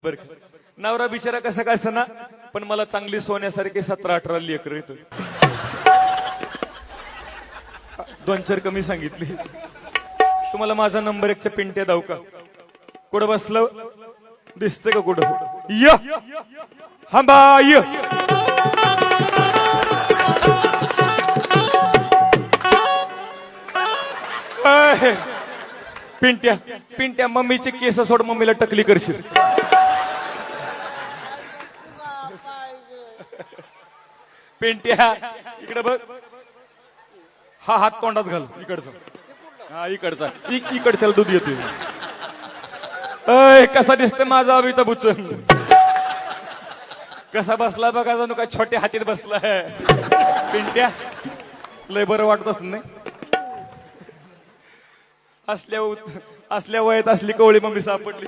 बर नवरा बिचारा कसा काय ना, पण मला चांगली सोन्यासारखी 17-18 लेकर येत. 2-4 कमी सांगितली. तुम्हाला माझा नंबर 1च्या पिंट्या दाव का? कुठं बसलं दिसतंय का कुठं? य हांबा य पिंट्या पिंट्या मम्मीचे केस सोड, मम्मीला टकली करशील. पिंट्या इकडे बघ, हा हात तोंडात घाल इकडचा. हा इकडचा इकडच्याला दूध येते. अय कसा दिसतोय माझा अमिताभ बच्चन? कसा बसला बघा, जणू काय छोट्या हातीत बसलाय. पिंट्या लय बरं वाटत असं नाही. असल्या वयात असली कवळी मम्मी सापडली.